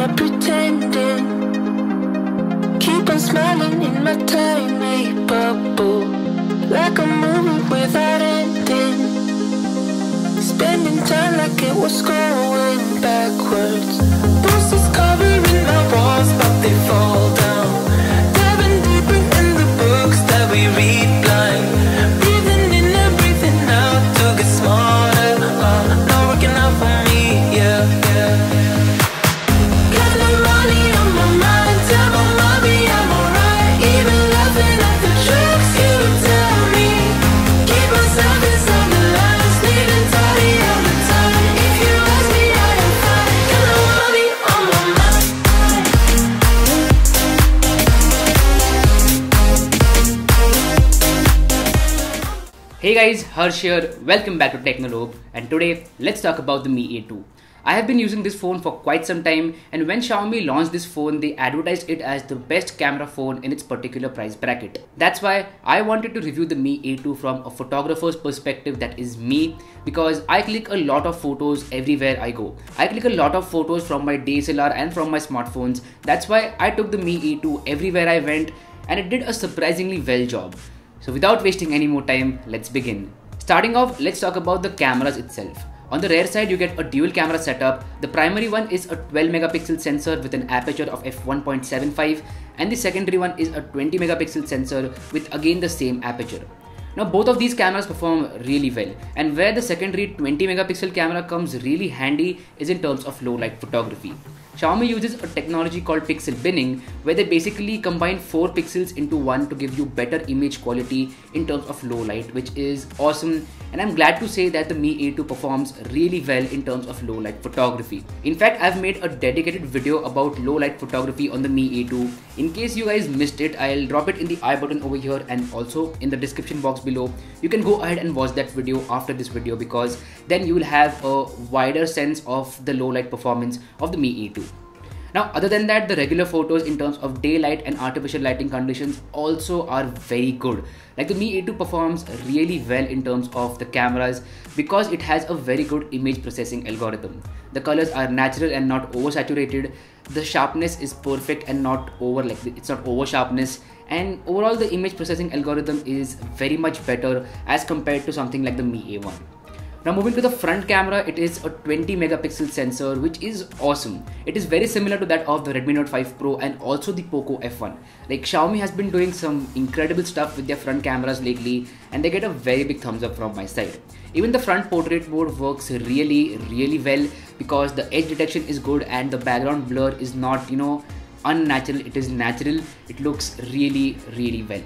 at pretending. Keep on smiling in my tiny bubble, like a movie without ending. Spending time like it was going backwards. Posters covering my walls, but they fall down. Diving deeper in the books that we read blind. Breathing in and breathing out to get smarter. Not working out for me, yeah. Got no money on my mind. Tell my mommy I'm alright. Even laughing at the jokes you tell me. Keep myself inside the lines. Needing tidy all the time. If you ask me, I am fine. Got no money on my mind. Hey guys, Harsh here. Welcome back to Technolobe, and today let's talk about the Mi A2. I have been using this phone for quite some time, and when Xiaomi launched this phone, they advertised it as the best camera phone in its particular price bracket. That's why I wanted to review the Mi A2 from a photographer's perspective, that is me, because I click a lot of photos everywhere I go. I click a lot of photos from my DSLR and from my smartphones. That's why I took the Mi A2 everywhere I went, and it did a surprisingly well job. So without wasting any more time, let's begin. Starting off, let's talk about the cameras itself. On the rear side, you get a dual camera setup. The primary one is a 12 megapixel sensor with an aperture of f1.75, and the secondary one is a 20 megapixel sensor with again the same aperture. Now both of these cameras perform really well, and where the secondary 20 megapixel camera comes really handy is in terms of low light photography. Xiaomi uses a technology called pixel binning, where they basically combine 4 pixels into one to give you better image quality in terms of low light, which is awesome, and I'm glad to say that the Mi A2 performs really well in terms of low light photography. In fact, I've made a dedicated video about low light photography on the Mi A2. In case you guys missed it, I'll drop it in the I button over here and also in the description box below. You can go ahead and watch that video after this video, because then you will have a wider sense of the low light performance of the Mi A2. Now, other than that, the regular photos in terms of daylight and artificial lighting conditions also are very good. Like the Mi A2 performs really well in terms of the cameras because it has a very good image processing algorithm. The colors are natural and not oversaturated. The sharpness is perfect and not it's not over sharpness. And overall, the image processing algorithm is very much better as compared to something like the Mi A1. Now moving to the front camera, it is a 20 megapixel sensor, which is awesome. It is very similar to that of the Redmi Note 5 Pro and also the Poco F1. Like Xiaomi has been doing some incredible stuff with their front cameras lately, and they get a very big thumbs up from my side. Even the front portrait mode works really well because the edge detection is good and the background blur is not, unnatural. It is natural. It looks really well.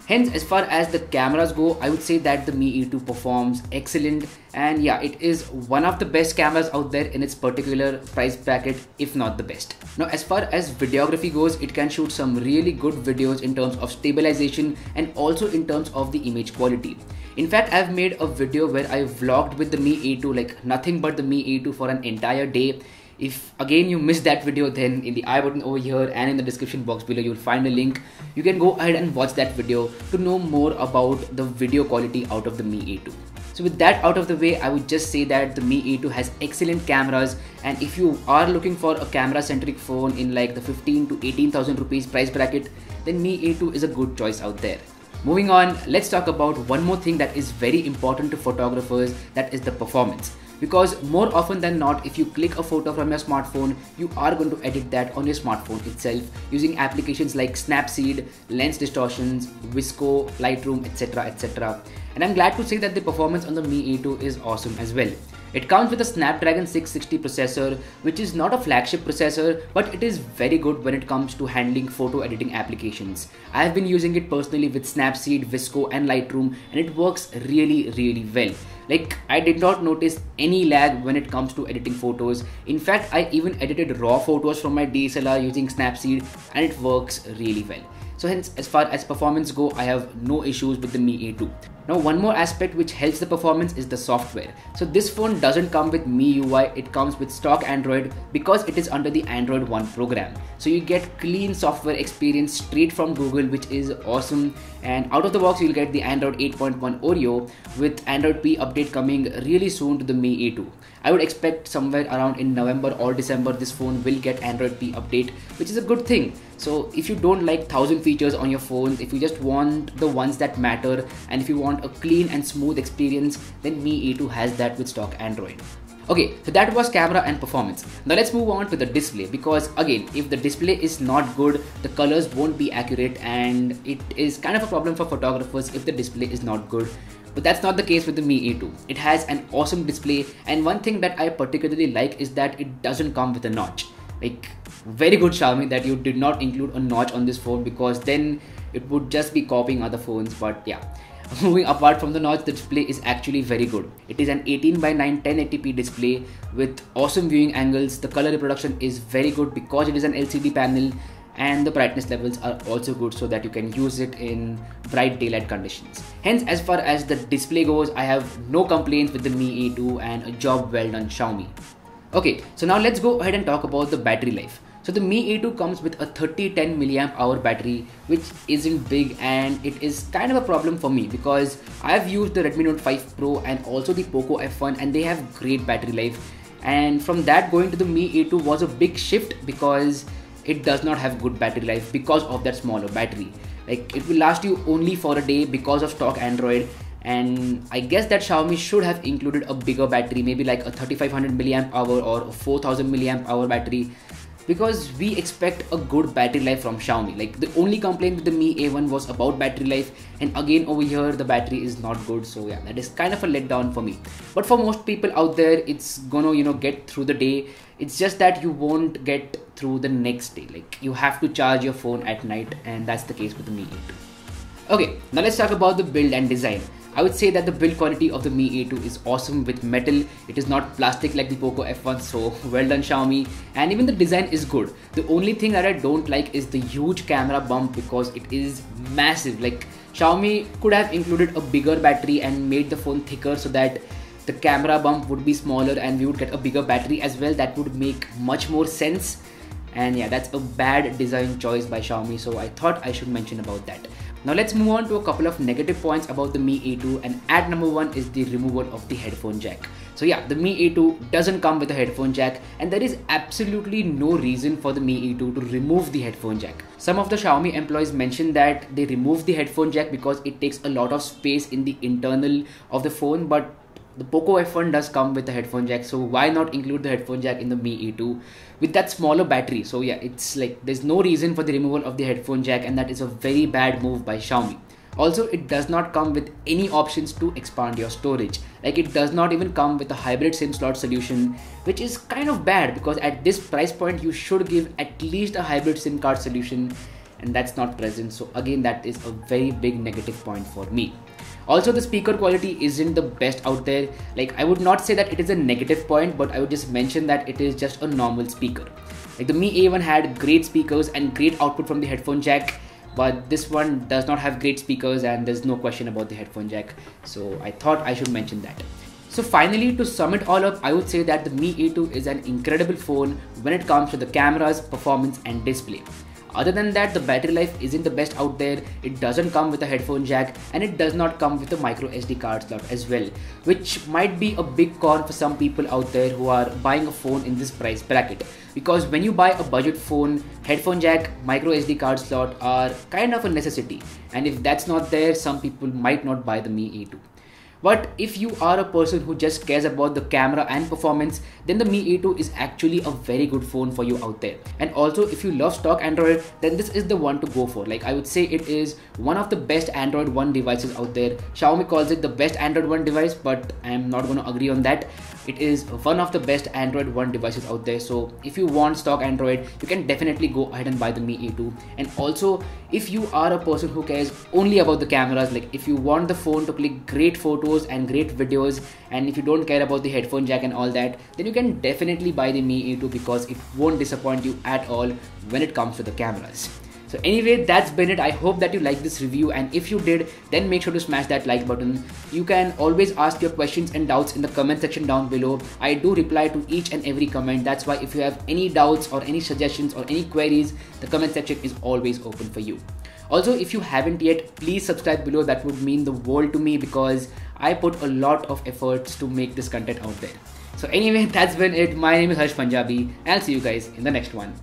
Hence, as far as the cameras go, I would say that the Mi A2 performs excellent, and yeah, it is one of the best cameras out there in its particular price bracket, if not the best. Now, as far as videography goes, it can shoot some really good videos in terms of stabilization and also in terms of the image quality. In fact, I've made a video where I vlogged with the Mi A2, like nothing but the Mi A2 for an entire day. If again you missed that video, then in the I button over here and in the description box below you'll find a link. You can go ahead and watch that video to know more about the video quality out of the Mi A2. So with that out of the way, I would just say that the Mi A2 has excellent cameras, and if you are looking for a camera centric phone in like the 15 to 18,000 rupees price bracket, then Mi A2 is a good choice out there. Moving on, let's talk about one more thing that is very important to photographers, that is the performance. Because more often than not, if you click a photo from your smartphone, you are going to edit that on your smartphone itself using applications like Snapseed, lens distortions, Visco, Lightroom, etc. And I'm glad to say that the performance on the Mi A2 is awesome as well. It comes with a Snapdragon 660 processor, which is not a flagship processor, but it is very good when it comes to handling photo editing applications. I have been using it personally with Snapseed, Visco and Lightroom, and it works really well. Like, I did not notice any lag when it comes to editing photos. In fact, I even edited raw photos from my DSLR using Snapseed, and it works really well. So hence, as far as performance go, I have no issues with the Mi A2. Now one more aspect which helps the performance is the software. So this phone doesn't come with MIUI, it comes with stock Android because it is under the Android One program. So you get clean software experience straight from Google, which is awesome, and out of the box you'll get the Android 8.1 Oreo with Android P update coming really soon to the Mi A2. I would expect somewhere around in November or December this phone will get Android P update, which is a good thing. So if you don't like 1000 features on your phone, if you just want the ones that matter, and if you want a clean and smooth experience, then Mi A2 has that with stock Android. Okay, so that was camera and performance. Now let's move on to the display, because again, if the display is not good, the colors won't be accurate, and it is kind of a problem for photographers if the display is not good. But that's not the case with the Mi A2. It has an awesome display, and one thing that I particularly like is that it doesn't come with a notch. Like, very good Xiaomi that you did not include a notch on this phone, because then it would just be copying other phones. But yeah, moving apart from the notch, the display is actually very good. It is an 18:9 1080p display with awesome viewing angles. The color reproduction is very good because it is an LCD panel, and the brightness levels are also good so that you can use it in bright daylight conditions. Hence, as far as the display goes, I have no complaints with the Mi A2, and a job well done, Xiaomi. Okay, so now let's go ahead and talk about the battery life. So the Mi A2 comes with a 3010 mAh battery, which isn't big, and it is kind of a problem for me because I've used the Redmi Note 5 Pro and also the Poco F1, and they have great battery life. And from that, going to the Mi A2 was a big shift because it does not have good battery life because of that smaller battery. Like, it will last you only for a day because of stock Android. And I guess that Xiaomi should have included a bigger battery, maybe like a 3500 mAh or a 4000 mAh battery, because we expect a good battery life from Xiaomi. Like, the only complaint with the Mi A1 was about battery life, and again over here the battery is not good. So yeah, that is kind of a letdown for me. But for most people out there, it's gonna get through the day. It's just that you won't get through the next day. Like, you have to charge your phone at night, and that's the case with the Mi A2. Okay, now let's talk about the build and design. I would say that the build quality of the Mi A2 is awesome with metal. It is not plastic like the Poco F1, so well done Xiaomi. And even the design is good. The only thing that I don't like is the huge camera bump, because it is massive. Like, Xiaomi could have included a bigger battery and made the phone thicker so that the camera bump would be smaller and we would get a bigger battery as well. That would make much more sense. And yeah, that's a bad design choice by Xiaomi, so I thought I should mention about that. Now let's move on to a couple of negative points about the Mi A2, and at number one is the removal of the headphone jack. So yeah, the Mi A2 doesn't come with a headphone jack, and there is absolutely no reason for the Mi A2 to remove the headphone jack. Some of the Xiaomi employees mentioned that they removed the headphone jack because it takes a lot of space in the internal of the phone, but the Poco F1 does come with a headphone jack, so why not include the headphone jack in the Mi A2 with that smaller battery? So yeah, it's like there's no reason for the removal of the headphone jack, and that is a very bad move by Xiaomi. Also, it does not come with any options to expand your storage. Like, it does not even come with a hybrid SIM slot solution, which is kind of bad because at this price point you should give at least a hybrid SIM card solution, and that's not present. So again, that is a very big negative point for me. Also, the speaker quality isn't the best out there. Like, I would not say that it is a negative point, but I would just mention that it is just a normal speaker. Like, the Mi A1 had great speakers and great output from the headphone jack, but this one does not have great speakers, and there's no question about the headphone jack. So I thought I should mention that. So finally, to sum it all up, I would say that the Mi A2 is an incredible phone when it comes to the cameras, performance and display. Other than that, the battery life isn't the best out there. It doesn't come with a headphone jack, and it does not come with a micro SD card slot as well, which might be a big con for some people out there who are buying a phone in this price bracket. Because when you buy a budget phone, headphone jack, micro SD card slot are kind of a necessity, and if that's not there, some people might not buy the Mi A2. But if you are a person who just cares about the camera and performance, then the Mi A2 is actually a very good phone for you out there. And also, if you love stock Android, then this is the one to go for. Like, I would say it is one of the best Android One devices out there. Xiaomi calls it the best Android One device, but I'm not going to agree on that. It is one of the best Android One devices out there. So if you want stock Android, you can definitely go ahead and buy the Mi A2. And also, if you are a person who cares only about the cameras, like if you want the phone to click great photos and great videos, and if you don't care about the headphone jack and all that, then you can definitely buy the Mi A2 because it won't disappoint you at all when it comes to the cameras. So anyway, that's been it. I hope that you liked this review, and if you did, then make sure to smash that like button. You can always ask your questions and doubts in the comment section down below. I do reply to each and every comment. That's why if you have any doubts or any suggestions or any queries, the comment section is always open for you. Also, if you haven't yet, please subscribe below. That would mean the world to me because I put a lot of efforts to make this content out there. So anyway, that's been it. My name is Harsh Punjabi, and I'll see you guys in the next one.